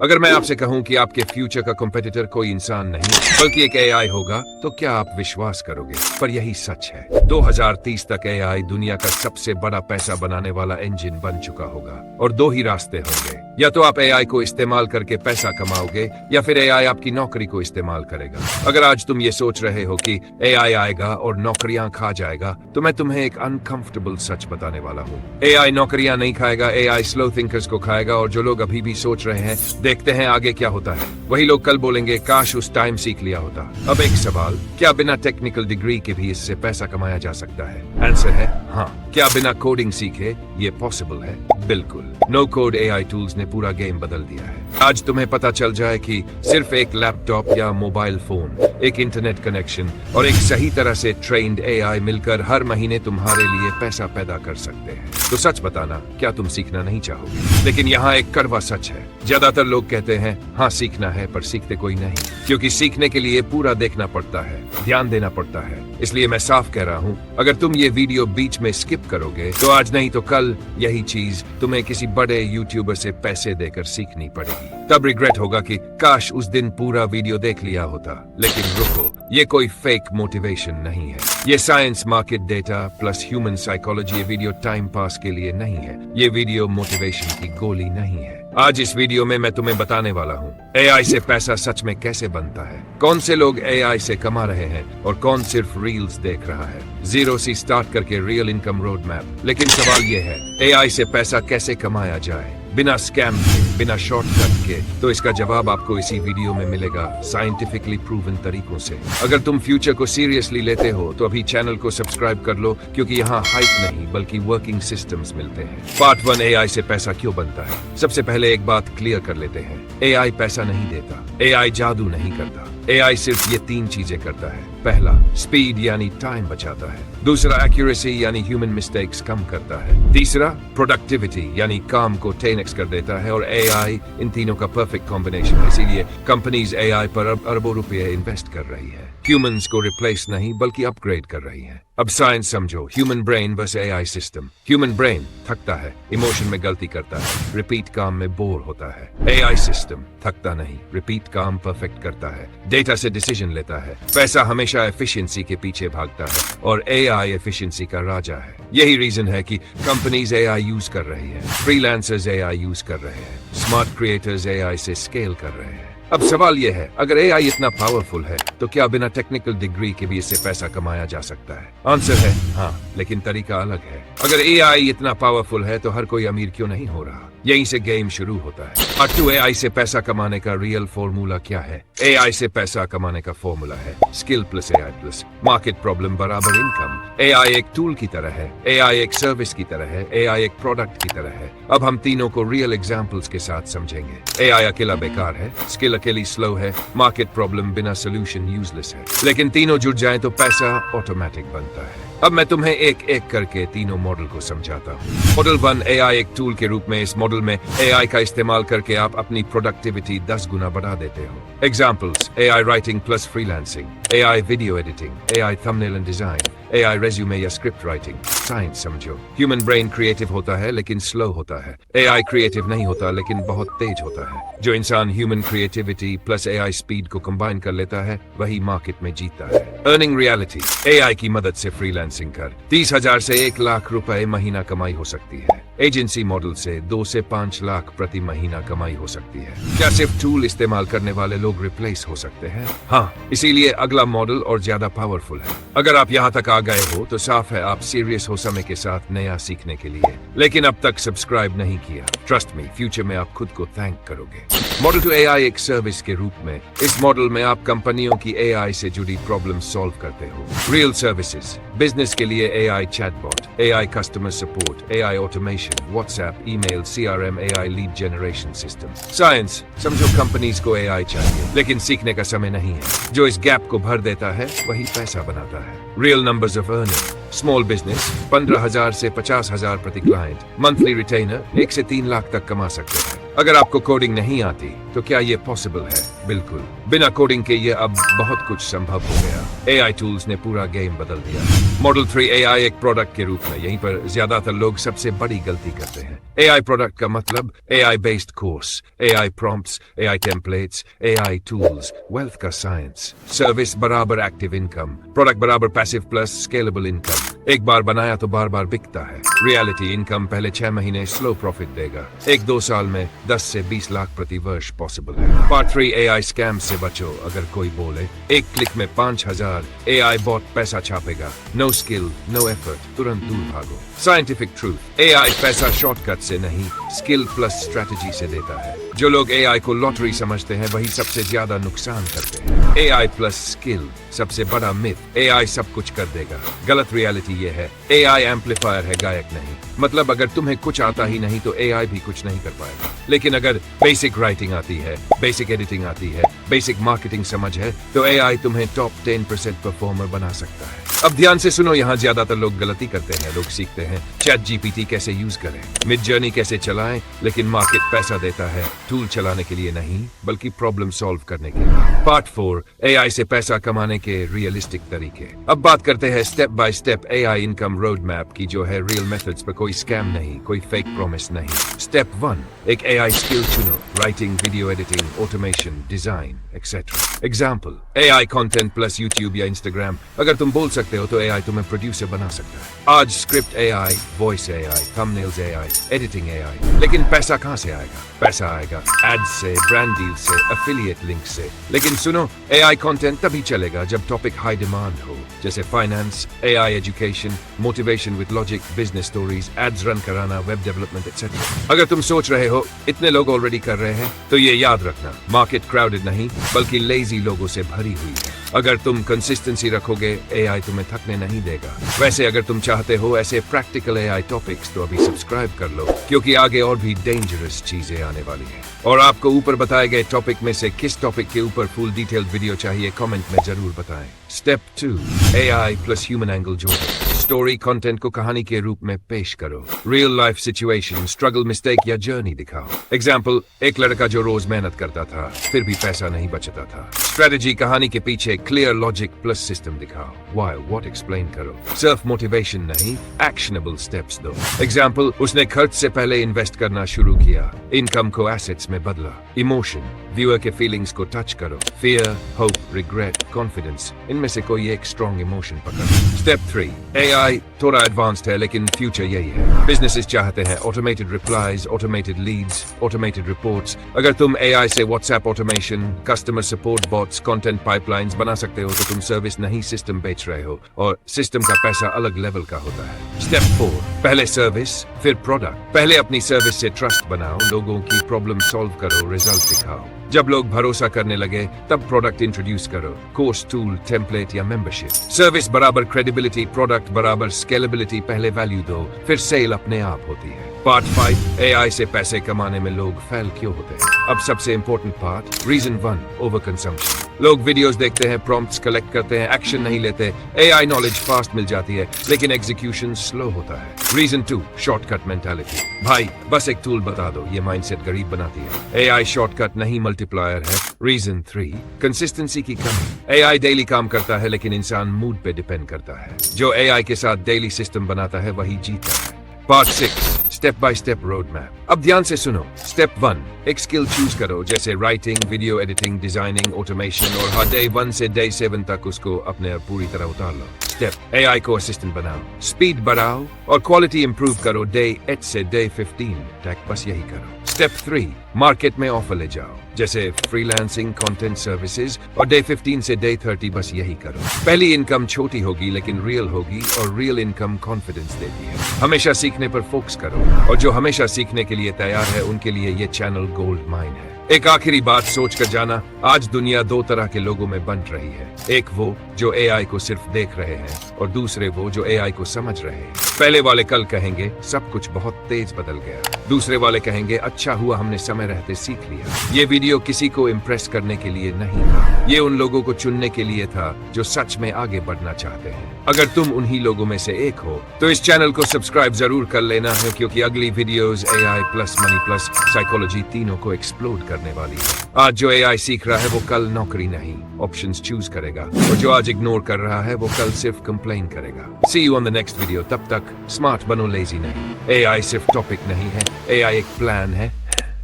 अगर मैं आपसे कहूं कि आपके फ्यूचर का कॉम्पिटिटर कोई इंसान नहीं बल्कि एक एआई होगा तो क्या आप विश्वास करोगे? पर यही सच है। 2030 तक एआई दुनिया का सबसे बड़ा पैसा बनाने वाला इंजन बन चुका होगा और दो ही रास्ते होंगे, या तो आप एआई को इस्तेमाल करके पैसा कमाओगे या फिर एआई आपकी नौकरी को इस्तेमाल करेगा। अगर आज तुम ये सोच रहे हो कि एआई आएगा और नौकरियां खा जाएगा, तो मैं तुम्हें एक अनकंफर्टेबल सच बताने वाला हूँ। एआई नौकरियां नहीं खाएगा, एआई स्लो थिंकर्स को खाएगा। और जो लोग अभी भी सोच रहे हैं देखते हैं आगे क्या होता है, वही लोग कल बोलेंगे काश उस टाइम सीख लिया होता। अब एक सवाल, क्या बिना टेक्निकल डिग्री के भी इससे पैसा कमाया जा सकता है? आंसर है हाँ। क्या बिना कोडिंग सीखे ये पॉसिबल है? बिल्कुल। नो कोड एआई टूल्स ने पूरा गेम बदल दिया है। आज तुम्हें पता चल जाए कि सिर्फ एक लैपटॉप या मोबाइल फोन, एक इंटरनेट कनेक्शन और एक सही तरह से ट्रेन्ड एआई मिलकर हर महीने तुम्हारे लिए पैसा पैदा कर सकते हैं। तो सच बताना, क्या तुम सीखना नहीं चाहोगे? लेकिन यहाँ एक कड़वा सच है। ज्यादातर लोग कहते हैं हाँ सीखना है, पर सीखते कोई नहीं, क्योंकि सीखने के लिए पूरा देखना पड़ता है, ध्यान देना पड़ता है। इसलिए मैं साफ कह रहा हूँ, अगर तुम ये वीडियो बीच में स्किप करोगे तो आज नहीं तो कल यही चीज तुम्हें किसी बड़े यूट्यूबर से पैसे देकर सीखनी पड़ेगी। तब रिग्रेट होगा कि काश उस दिन पूरा वीडियो देख लिया होता। लेकिन रुको, ये कोई फेक मोटिवेशन नहीं है। ये science, market data plus human psychology. ये वीडियो टाइम पास के लिए नहीं है, ये वीडियो मोटिवेशन की गोली नहीं है। आज इस वीडियो में मैं तुम्हें बताने वाला हूँ एआई से पैसा सच में कैसे बनता है, कौन से लोग एआई से कमा रहे हैं और कौन सिर्फ रील्स देख रहा है। जीरो से स्टार्ट करके रियल इनकम रोड मैप। लेकिन सवाल ये है, एआई से पैसा कैसे कमाया जाए बिना स्कैम के, बिना शॉर्टकट के? तो इसका जवाब आपको इसी वीडियो में मिलेगा, साइंटिफिकली प्रूवन तरीकों से। अगर तुम फ्यूचर को सीरियसली लेते हो तो अभी चैनल को सब्सक्राइब कर लो, क्योंकि यहाँ हाइप नहीं बल्कि वर्किंग सिस्टम्स मिलते हैं। पार्ट 1, एआई से पैसा क्यों बनता है। सबसे पहले एक बात क्लियर कर लेते हैं, एआई पैसा नहीं देता, एआई जादू नहीं करता। एआई सिर्फ ये 3 चीजें करता है। पहला, स्पीड यानी टाइम बचाता है। दूसरा, एक्यूरेसी यानी ह्यूमन मिस्टेक्स कम करता है। तीसरा, प्रोडक्टिविटी यानी काम को 10x कर देता है। और एआई इन तीनों का परफेक्ट कॉम्बिनेशन है। इसीलिए कंपनीज एआई पर अरबों रुपए इन्वेस्ट कर रही है। ह्यूमंस को रिप्लेस नहीं बल्कि अपग्रेड कर रही है। अब साइंस समझो, human brain versus AI system. Human brain थकता है, इमोशन में गलती करता है, रिपीट काम में बोर होता है। एआई सिस्टम थकता नहीं, रिपीट काम परफेक्ट करता है, डेटा से डिसीजन लेता है। पैसा हमेशा एफिशिएंसी के पीछे भागता है और एआई एफिशिएंसी का राजा है। यही रीजन है कि कंपनीज एआई यूज कर रही है, फ्रीलांसर्स एआई यूज कर रहे हैं, स्मार्ट क्रिएटर्स एआई से स्केल कर रहे हैं। अब सवाल यह है, अगर एआई इतना पावरफुल है तो क्या बिना टेक्निकल डिग्री के भी इससे पैसा कमाया जा सकता है? आंसर है हाँ, लेकिन तरीका अलग है। अगर एआई इतना पावरफुल है तो हर कोई अमीर क्यों नहीं हो रहा? यहीं से गेम शुरू होता है। पार्ट 2, एआई से पैसा कमाने का रियल फॉर्मूला क्या है। एआई से पैसा कमाने का फॉर्मूला है skill plus AI plus market problem बराबर इनकम। एआई एक टूल की तरह है, एआई एक सर्विस की तरह है, एआई एक प्रोडक्ट की तरह है। अब हम तीनों को रियल एग्जांपल्स के साथ समझेंगे। एआई अकेला बेकार है, स्किल अकेली स्लो है, मार्केट प्रॉब्लम बिना सोल्यूशन यूजलेस है। लेकिन तीनों जुड़ जाएं तो पैसा ऑटोमेटिक बनता है। अब मैं तुम्हें एक एक करके तीनों मॉडल को समझाता हूँ। मॉडल 1, एआई एक टूल के रूप में। इस मॉडल में एआई का इस्तेमाल करके आप अपनी प्रोडक्टिविटी 10 गुना बढ़ा देते हो। Examples, AI writing plus freelancing, AI video editing, AI thumbnail and design, AI resume या स्क्रिप्ट राइटिंग। साइंस समझो, ह्यूमन ब्रेन क्रिएटिव होता है लेकिन स्लो होता है। एआई क्रिएटिव नहीं होता लेकिन बहुत तेज होता है। जो इंसान human creativity plus AI speed को कंबाइन कर लेता है वही मार्केट में जीतता है। अर्निंग रियलिटी, एआई की मदद से फ्रीलांसिंग कर 30,000 से 1 लाख रुपए महीना कमाई हो सकती है। एजेंसी मॉडल से 2 से 5 लाख प्रति महीना कमाई हो सकती है। क्या सिर्फ टूल इस्तेमाल करने वाले लोग रिप्लेस हो सकते हैं? हाँ, इसीलिए अगला मॉडल और ज्यादा पावरफुल है। अगर आप यहाँ तक आ गए हो तो साफ है आप सीरियस हो समय के साथ नया सीखने के लिए। लेकिन अब तक सब्सक्राइब नहीं किया, ट्रस्ट मी, फ्यूचर में आप खुद को थैंक करोगे। मॉडल 2, एआई एक सर्विस के रूप में। इस मॉडल में आप कंपनियों की एआई से जुड़ी प्रॉब्लम सॉल्व करते हो। रियल सर्विसेज, बिजनेस के लिए AI chatbot, AI customer support, AI automation, WhatsApp, email, CRM, AI lead generation system. Science समझो, कंपनीज को एआई चाहिए लेकिन सीखने का समय नहीं है। जो इस गैप को भर देता है वही पैसा बनाता है। Real numbers of earning, small business 15,000 से 50,000 प्रति क्लाइंट, मंथली रिटेनर 1 से 3 लाख तक कमा सकते हैं। अगर आपको कोडिंग नहीं आती तो क्या ये पॉसिबल है? बिल्कुल, बिना कोडिंग के ये अब बहुत कुछ संभव हो गया। एआई टूल्स ने पूरा गेम बदल दिया। मॉडल 3 एआई एक प्रोडक्ट के रूप में, यहीं पर ज्यादातर लोग सबसे बड़ी गलती करते हैं। एआई प्रोडक्ट का मतलब AI based course, AI prompts, AI templates, AI tools, wealth का साइंस, सर्विस बराबर एक्टिव इनकम, प्रोडक्ट बराबर पैसिव प्लस स्केलेबल इनकम। एक बार बनाया तो बार बार बिकता है। रियलिटी इनकम पहले 6 महीने स्लो प्रॉफिट देगा, 1-2 साल में 10 से 20 लाख प्रति वर्ष पॉसिबल है। पार्ट 3 एआई स्कैम से बचो। अगर कोई बोले एक क्लिक में 5000 एआई बॉट पैसा छापेगा, नो स्किल नो एफर्ट, तुरंत दूर भागो। साइंटिफिक ट्रूथ, एआई पैसा शॉर्टकट से नहीं, स्किल प्लस स्ट्रेटजी से देता है। जो लोग एआई को लॉटरी समझते हैं वही सबसे ज्यादा नुकसान करते हैं। एआई प्लस स्किल सबसे बड़ा मिथ, एआई सब कुछ कर देगा। गलत रियलिटी ये है, एआई एम्पलीफायर है, गायक नहीं। मतलब अगर तुम्हें कुछ आता ही नहीं तो एआई भी कुछ नहीं कर पाएगा। लेकिन अगर बेसिक राइटिंग आती है, बेसिक एडिटिंग आती है, बेसिक मार्केटिंग समझ है, तो एआई तुम्हें टॉप 10% परफॉर्मर बना सकता है। अब ध्यान से सुनो, यहाँ ज्यादातर लोग गलती करते हैं। लोग सीखते हैं चैट जीपीटी कैसे यूज करें, मिड जर्नी कैसे चलाएं, लेकिन मार्केट पैसा देता है टूल चलाने के लिए नहीं, बल्कि प्रॉब्लम सॉल्व करने के लिए। पार्ट 4 एआई से पैसा कमाने के रियलिस्टिक तरीके। अब बात करते हैं step by step AI income road map की, जो है रियल मेथड्स पर कोई स्कैम नहीं, कोई फेक प्रॉमिस नहीं। स्टेप 1, एक एआई स्किल चुनो, writing, video editing, automation, design etcetera. Example, AI content plus YouTube या इंस्टाग्राम। अगर तुम बोल सकते हो तो एआई तुम्हें प्रोड्यूसर बना सकता है। आज script AI, voice AI, thumbnails AI, editing AI. लेकिन पैसा कहां से आएगा? पैसा आएगा एड्स से, ब्रांड डील से, एफिलिएट लिंक से। लेकिन सुनो, एआई कंटेंट तभी चलेगा जब टॉपिक हाई डिमांड हो, जैसे finance, AI education, motivation with logic, business stories, ads run कराना, वेब डेवलपमेंट एक्सेट्रा। अगर तुम सोच रहे हो इतने लोग ऑलरेडी कर रहे हैं, तो ये याद रखना, मार्केट क्राउडेड नहीं बल्कि लेजी लोगों से भरी हुई है। अगर तुम कंसिस्टेंसी रखोगे, एआई तुम्हें थकने नहीं देगा। वैसे अगर तुम चाहते हो ऐसे प्रैक्टिकल एआई टॉपिक्स, तो अभी सब्सक्राइब कर लो, क्योंकि आगे और भी डेंजरस चीजें आने वाली है। और आपको ऊपर बताए गए टॉपिक में से किस टॉपिक के ऊपर फुल डिटेल्ड वीडियो चाहिए, कमेंट में जरूर बताएं। Step 2, AI plus human angle जोड़ो। स्टोरी कंटेंट को कहानी के रूप में पेश करो। Real life situation, struggle, mistake या जर्नी दिखाओ। एग्जाम्पल, एक लड़का जो रोज मेहनत करता था, फिर भी पैसा नहीं बचता था। स्ट्रेटजी, कहानी के पीछे क्लियर लॉजिक प्लस सिस्टम दिखाओ। व्हाई, व्हाट एक्सप्लेन करो। सेल्फ मोटिवेशन नहीं, एक्शनेबल स्टेप्स दो। एग्जाम्पल, उसने खर्च से पहले इन्वेस्ट करना शुरू किया, इनकम को एसेट्स में बदला। इमोशन, व्यूअर के फीलिंग्स को टच करो। फियर, होप, रिग्रेट, कॉन्फिडेंस, इनमें से कोई एक स्ट्रॉन्ग इमोशन पकड़ो। स्टेप 3, एआई थोड़ा एडवांस्ड है लेकिन फ्यूचर यही है। बिजनेसेस चाहते हैं automated replies, automated leads, automated reports. अगर तुम एआई से WhatsApp automation, customer support bots, content pipelines बना सकते हो, तो तुम सर्विस नहीं सिस्टम बेच रहे हो, और सिस्टम का पैसा अलग लेवल का होता है। स्टेप 4, पहले सर्विस फिर प्रोडक्ट। पहले अपनी सर्विस से ट्रस्ट बनाओ, लोगों की प्रॉब्लम सॉल्व करो, रिजल्ट दिखाओ। जब लोग भरोसा करने लगे, तब प्रोडक्ट इंट्रोड्यूस करो, कोर्स, टूल, टेम्पलेट या मेंबरशिप। सर्विस बराबर क्रेडिबिलिटी, प्रोडक्ट बराबर स्केलेबिलिटी। पहले वैल्यू दो, फिर सेल अपने आप होती है। पार्ट 5, एआई से पैसे कमाने में लोग फेल क्यों होते हैं। अब सबसे important part, reason 1, over consumption. लोग वीडियोस देखते हैं, प्रॉम्प्ट्स कलेक्ट करते हैं, एक्शन नहीं लेते। एआई नॉलेज फास्ट मिल जाती है, लेकिन एग्जीक्यूशन स्लो होता है। Reason 2, shortcut mentality. भाई बस एक टूल बता दो, ये माइंडसेट गरीब बनाती है। एआई शॉर्टकट नहीं मल्टीप्लायर है। रीजन 3, कंसिस्टेंसी की कमी। एआई डेली काम करता है, लेकिन इंसान मूड पे डिपेंड करता है। जो एआई के साथ डेली सिस्टम बनाता है वही जीता है। Part 6, step by step road map. अब ध्यान से सुनो। स्टेप 1, एक स्किल चूज करो, जैसे writing, video editing, designing, automation, और हर डे 1 से डे 7 तक उसको अपने पूरी तरह उतार लो। स्टेप, एआई को असिस्टेंट बनाओ, स्पीड बढ़ाओ और क्वालिटी इंप्रूव करो डे 8 से डे 15 तक, बस यही करो। स्टेप 3, मार्केट में ऑफर ले जाओ, जैसे फ्रीलांसिंग, कंटेंट सर्विसेज, और डे 15 से डे 30 बस यही करो। पहली इनकम छोटी होगी लेकिन रियल होगी, और रियल इनकम कॉन्फिडेंस देती है। हमेशा सीखने पर फोकस करो, और जो हमेशा सीखने के लिए तैयार है उनके लिए ये चैनल गोल्ड माइन है। एक आखिरी बात सोच कर जाना, आज दुनिया 2 तरह के लोगों में बंट रही है। एक वो जो एआई को सिर्फ देख रहे हैं, और दूसरे वो जो एआई को समझ रहे हैं। पहले वाले कल कहेंगे सब कुछ बहुत तेज बदल गया, दूसरे वाले कहेंगे अच्छा हुआ हमने समय रहते सीख लिया। ये वीडियो किसी को इम्प्रेस करने के लिए नहीं था, ये उन लोगों को चुनने के लिए था जो सच में आगे बढ़ना चाहते हैं। अगर तुम उन्हीं लोगों में से एक हो, तो इस चैनल को सब्सक्राइब जरूर कर लेना है, क्योंकि अगली videos AI plus money plus psychology तीनों को एक्सप्लोर कर करने वाली है। आज जो एआई सीख रहा है वो कल नौकरी नहीं, ऑप्शंस चूज करेगा, और जो आज इग्नोर कर रहा है वो कल सिर्फ कंप्लेन करेगा। See you on the next video. तब तक स्मार्ट बनो, लेजी नहीं। एआई सिर्फ टॉपिक नहीं है, एआई एक प्लान है,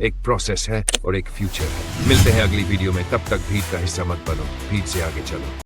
एक प्रोसेस है और एक फ्यूचर है। मिलते हैं अगली वीडियो में, तब तक भीड़ का हिस्सा मत बनो, भीड़ से आगे चलो।